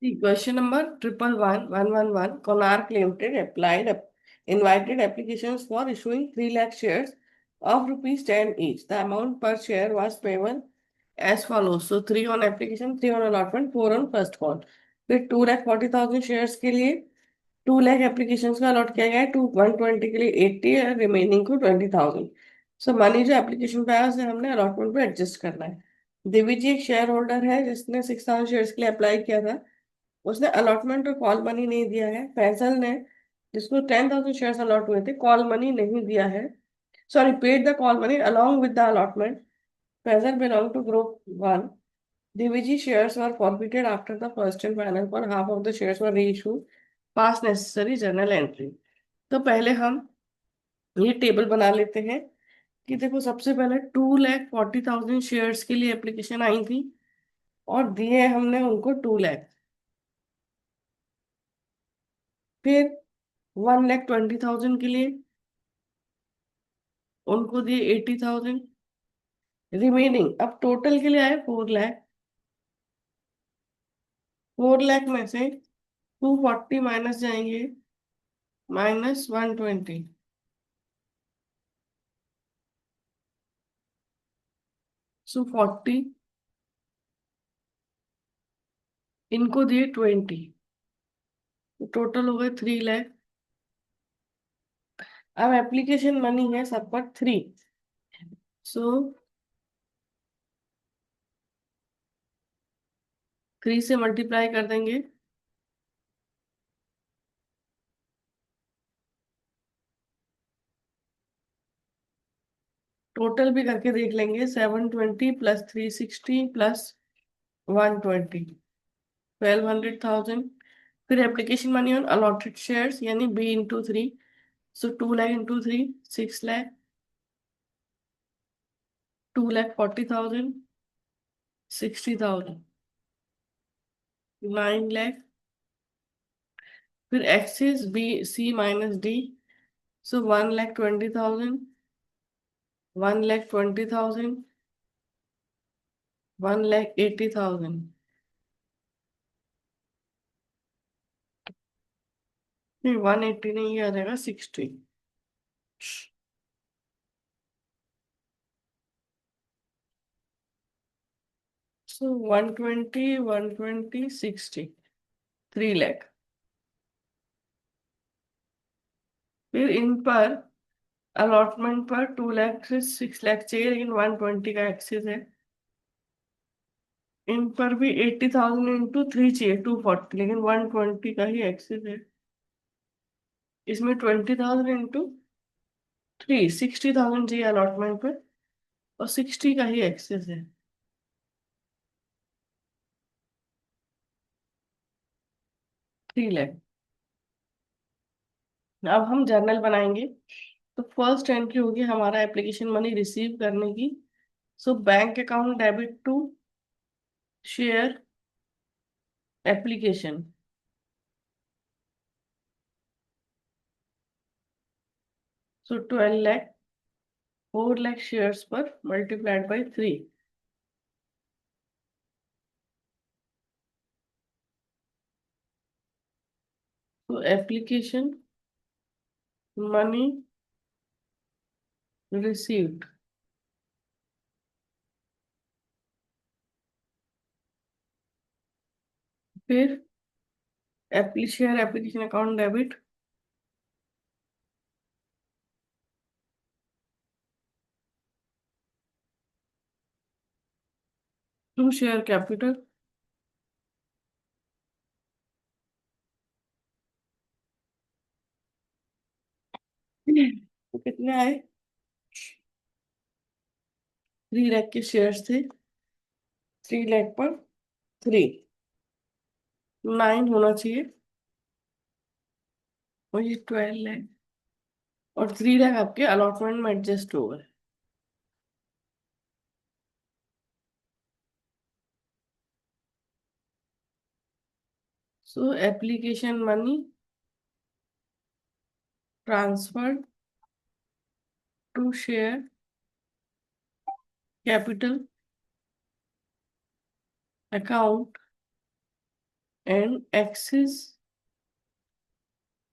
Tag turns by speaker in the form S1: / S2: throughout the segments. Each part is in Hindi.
S1: The question number 111111 Konark Limited invited applications for issuing 3 lakh shares of rupees 10 each. The amount per share was payable as follows. So 3 on application, 3 on allotment, 4 on first call. फिर 2,40,000 शेयर्स के लिए 2 लाख एप्लीकेशन का अलॉट किया गया है, 120 के लिए 80 है, रिमेनिंग को 20,000। सो मनी जो एप्लीकेशन पे आया उसे हमने अलॉटमेंट पे एडजस्ट करना है। देवी जी एक शेयर होल्डर है जिसने 6,000 शेयर्स के लिए अप्लाई किया था, उसने अलॉटमेंट और कॉल मनी नहीं दिया है। फैसल ने, जिसको 10,000 शेयर्स अलॉट हुए थे, कॉल मनी नहीं दिया है। Sorry, paid the call money along with the allotment. Faisal belong to group 1. DVG shares were forfeited after the first and final for half of the shares were reissued. Pass necessary journal entry. तो पहले हम ये टेबल बना लेते हैं कि देखो, सबसे पहले 2,40,000 शेयर्स के लिए एप्लीकेशन आई थी और दिए हमने उनको 2 लाख। फिर 1,20,000 के लिए उनको दिए 80,000। रिमेनिंग अब टोटल के लिए आए 4 लाख। 4 लाख में से 240 माइनस जाएंगे, -120। सो 40, इनको दिए 20, तो टोटल हो गए 3 लाख। अब एप्लीकेशन मनी है सब पर 3। सो 3 से मल्टीप्लाई कर देंगे, टोटल भी करके देख लेंगे। 720 प्लस 360 प्लस 120, 1,200,000। फिर application money on allotted shares यानी B/3। सो 2 लाख इंटू 3, 6 लाख, 2,40,000, 60,000, 9 लाख। फिर एक्सिस B/C-D। सो 1,20,000, 1,20,000, 1,80,000। नहीं, 180 नहीं, ये आ जाएगा 60। सो 120, 120, 60, 3 लाख। फिर इन पर अलॉटमेंट पर 2 लाख से 6 लाख चाहिए, लेकिन 120 का एक्सेस है। इन पर भी 80,000 इंटू 3 चाहिए, 240, लेकिन 120 का ही एक्सेस है। इसमें 20,000 इंटू 3, 60,000 चाहिए अलॉटमेंट पर, और 60 का ही एक्सेस है। 3 लाख। अब हम जर्नल बनाएंगे। तो फर्स्ट एंट्री होगी हमारा एप्लीकेशन मनी रिसीव करने की। So bank account debit to share application. So 12 lakh, 4 lakh shares पर मल्टीप्लाइड बाई 3। तो एप्लीकेशन मनी रिसीव्ड। फिर share application account debit to share capital. तो कितने आए? 3 लाख के शेयर्स थे, 3 लाख पर 3, 9 होना चाहिए, और ये 12 लाख, और 3 लाख आपके अलॉटमेंट में एडजस्ट हो गए। So application money transferred to share capital account and X is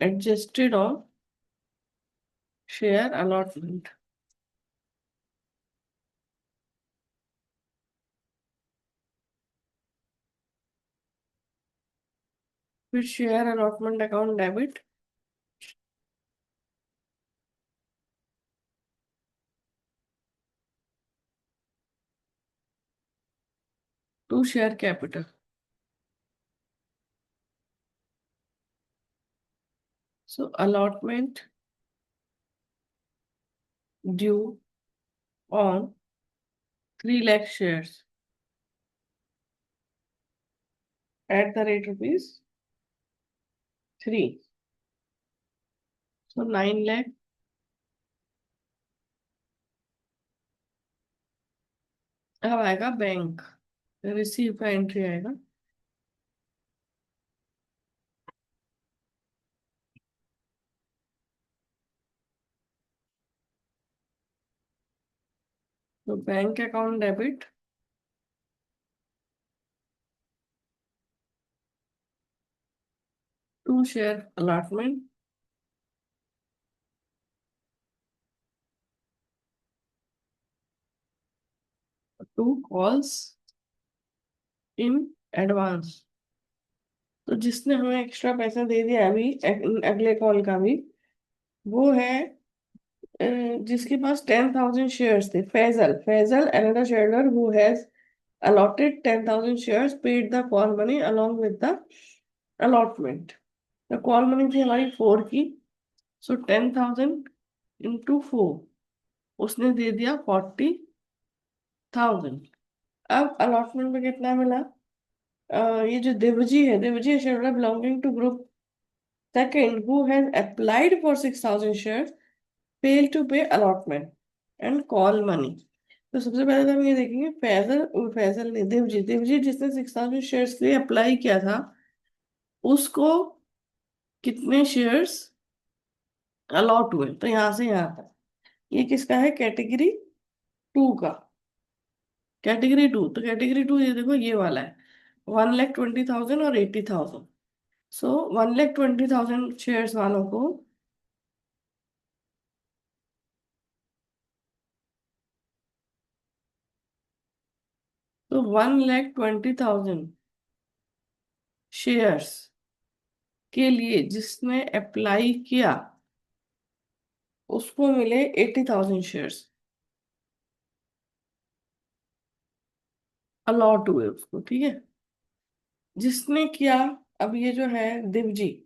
S1: adjusted on share allotment. फिर share allotment account debit to share capital. So allotment due on 3 lakh shares at the rate rupees 3. So 9 lakh. अब आएगा बैंक, रिसीव का एंट्री आएगा। तो bank account debit to share allotment to calls in advance. तो जिसने हमें एक्स्ट्रा पैसा दे दिया अभी अगले कॉल का भी, वो है जिसके पास 10,000 शेयर्स थे, Faizal. Faizal another shareholder who has allotted 10,000 shares paid the call money along with the allotment. The call money थी हमारी 4 की, so 10,000 into 4, उसने दे दिया 40,000। अब allotment में कितना मिला? ये जो देवजी है, Devji shareholder belonging to group second who has applied for 6,000 shares fail to pay allotment and call money. तो सबसे पहले तो हम ये देखेंगे फैजल, फैजल ने, देवजी, देवजी जिसने 6,000 शेयर्स के लिए अप्लाई किया था, उसको कितने शेयर्स अलॉट हुए। तो यहाँ से यहाँ तक ये किसका है? कैटेगरी 2 का। कैटेगरी 2, तो कैटेगरी 2 ये देखो ये वाला है, 1,20,000 और 80,000। सो 1,20,000 शेयर्स वालों को तो 1,20,000 शेयर्स के लिए जिसने अप्लाई किया उसको मिले 80,000 शेयर्स, अलॉट हुए उसको, ठीक है। जिसने किया, अब ये जो है देवजी,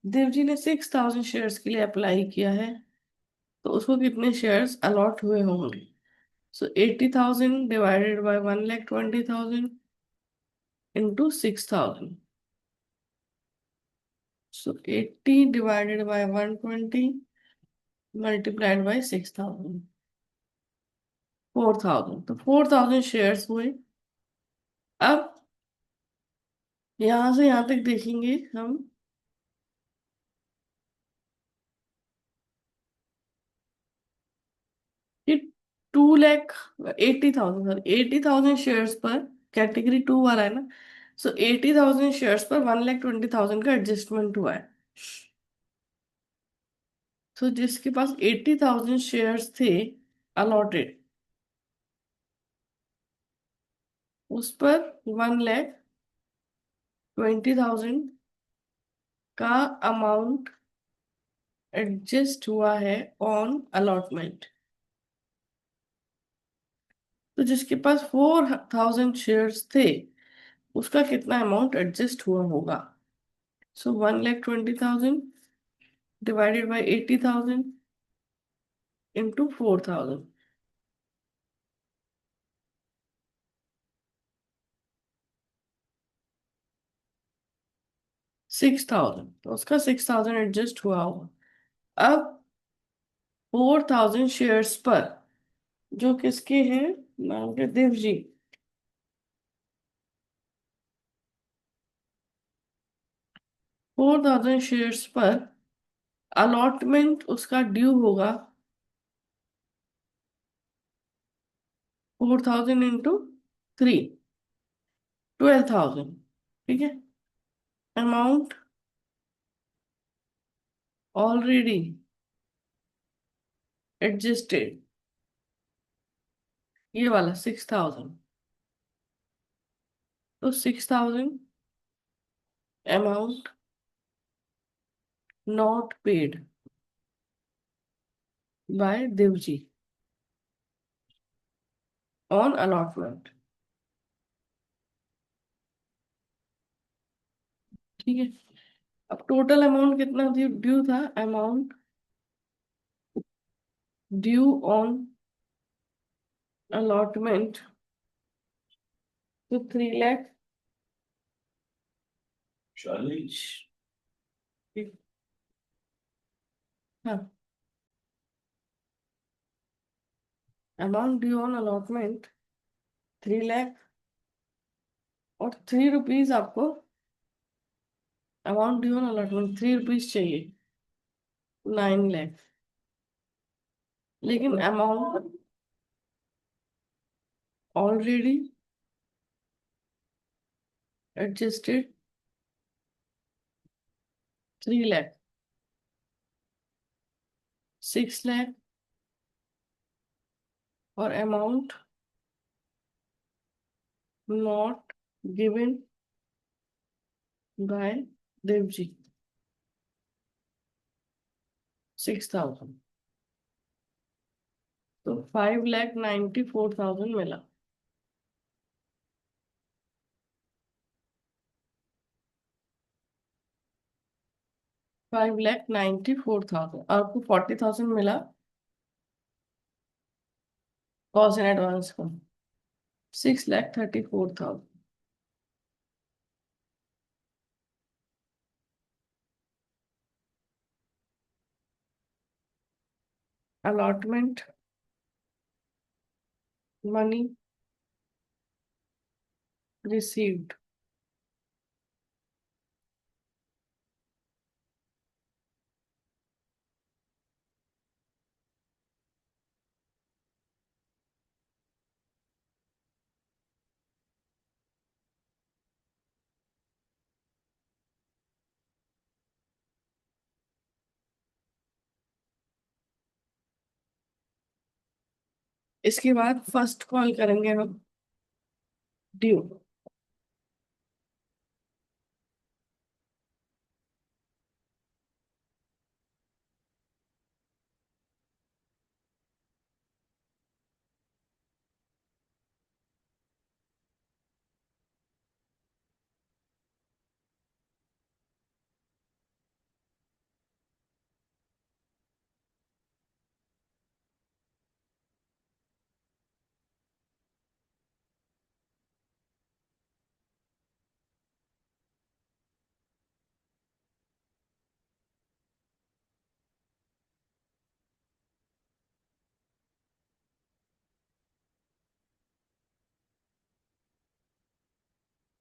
S1: देवजी ने 6,000 शेयर्स के लिए अप्लाई किया है, तो उसको कितने शेयर्स अलॉट हुए होंगे? सो 80,000 divided by 1,20,000 into 6,000। So 80 divided by 120 multiplied by 6,000, 4,000। तो 4,000 शेयर्स हुए। अब यहां से यहां तक देखेंगे हम कि 2,80,000, सॉरी 80,000 शेयर्स पर, कैटेगरी 2 वाला है ना, सो 80,000 शेयर्स पर 1,20,000 का एडजस्टमेंट हुआ है। तो जिसके पास 80,000 शेयर्स थे अलॉटेड, उस पर 1,20,000 का अमाउंट एडजस्ट हुआ है ऑन अलॉटमेंट। तो जिसके पास 4,000 शेयर्स थे उसका कितना अमाउंट एडजस्ट हुआ होगा? सो 1,20,000 डिवाइडेड बाय 80,000 इंटू 4,000, 6,000। तो उसका 6,000 एडजस्ट हुआ होगा। अब 4,000 शेयर्स पर जो किसके हैं, नाम के देव जी, 4,000 शेयर्स पर अलॉटमेंट उसका ड्यू होगा 4,000 इंटू 3, 12,000, ठीक है। amount already adjusted, ये वाला 6,000, तो 6,000 amount not paid by Devji on allotment. ठीक है, अब टोटल अमाउंट कितना ड्यू था, अमाउंट ड्यू ऑन allotment तो 3 लाख। हाँ, amount due on allotment 3 lakh और 3 रुपीज आपको amount due on allotment 3 rupees चाहिए, 9 लाख। लेकिन amount already adjusted 3 lakh, 6 lakh और amount not given by Devji 6,000, तो 5,94,000 मिला। 5,94,000, आपको 40,000 मिला कॉस्ट इन एडवांस को, 6,34,000। allotment money received, इसके बाद फर्स्ट कॉल करेंगे हम ड्यू।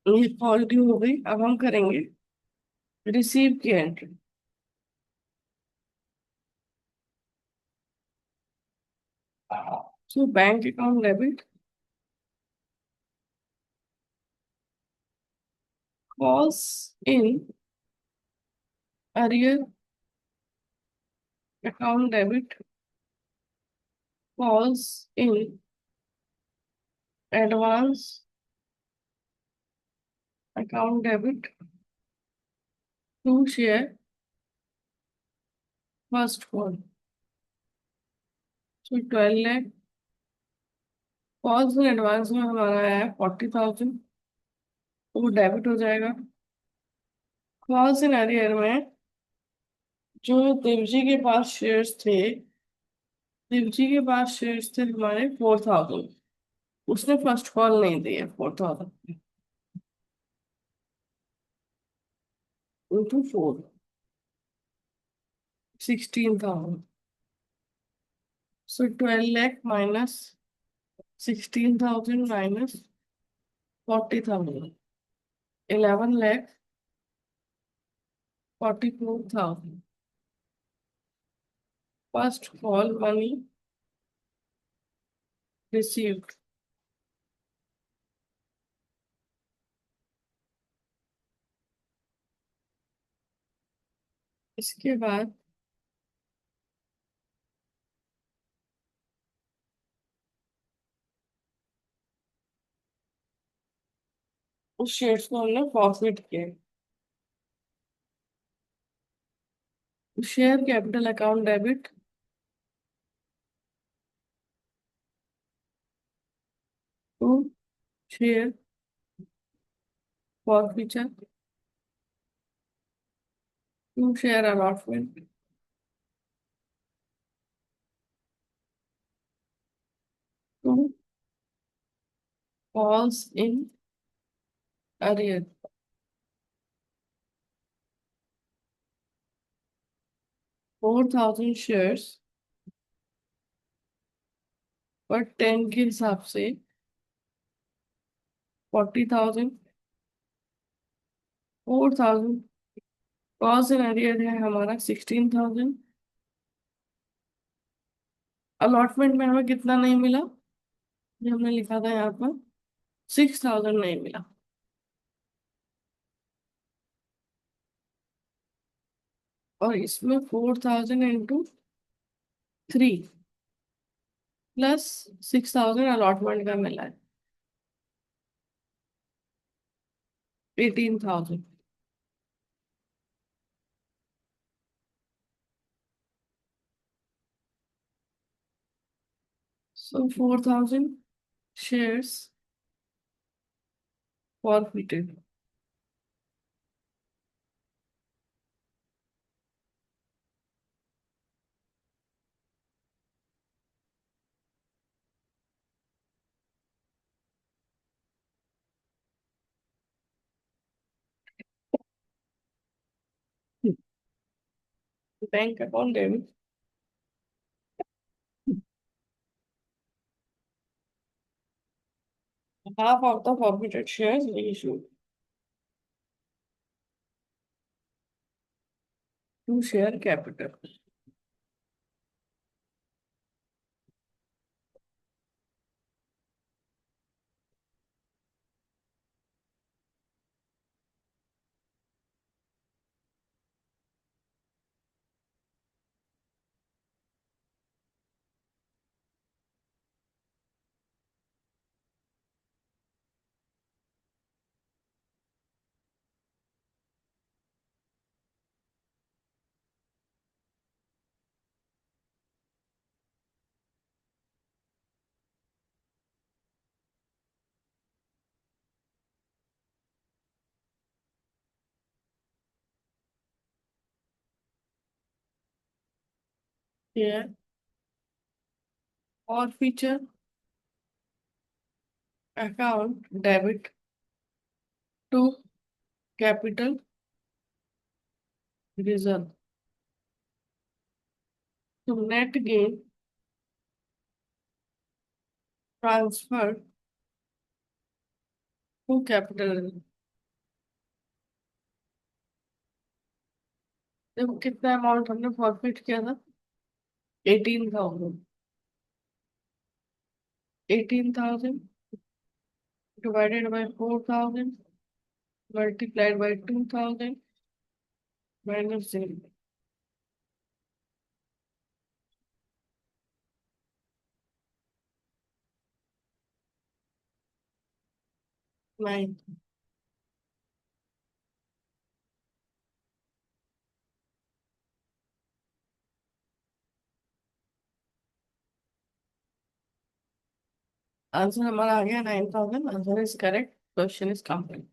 S1: ये कॉल ड्यू हो गई, अब हम करेंगे रिसीव की entry. So bank account debit calls in arrear account debit calls in advance account debit to share first call. So 12 lakh calls in advance में हमारा आया है 40,000, तो वो डेबिट हो जाएगा। कॉल्स इन अरियर में जो देवजी के पास शेयर्स थे, देवजी के पास शेयर्स थे हमारे 4,000, उसने फर्स्ट कॉल नहीं दी है 4,000 into 4, 16,000। So 12 lakh minus 16,000 minus 40,000, 11,44,000 first call money received. इसके बाद उस शेयर्स को हमने फॉरफिट किया। Share capital account debit to share forfeiture to share allotment to calls in arrear. 4,000 shares पर 10 के हिसाब से 40,000, 4,000 कॉस्ट इन अरियर है हमारा 16,000। अलॉटमेंट में हमें कितना नहीं मिला, जो हमने लिखा था यहाँ पर 6,000 नहीं मिला। और इसमें 4,000 इंटू 3 प्लस 6,000 अलॉटमेंट का मिला है 18,000। So 4,000 shares forfeited. Bank account debit. Half of the forfeited shares reissued to share capital. Here, forfeiture account debit to capital reserve. So net gain transferred to capital reserve. देखो कितना अमाउंट हमने फॉरफिट किया था 18,000। 18,000 divided by 4,000 multiplied by 2,000 minus 0. 9. Answer हमारा आ गया 9,000। Answer is correct. Question is complete.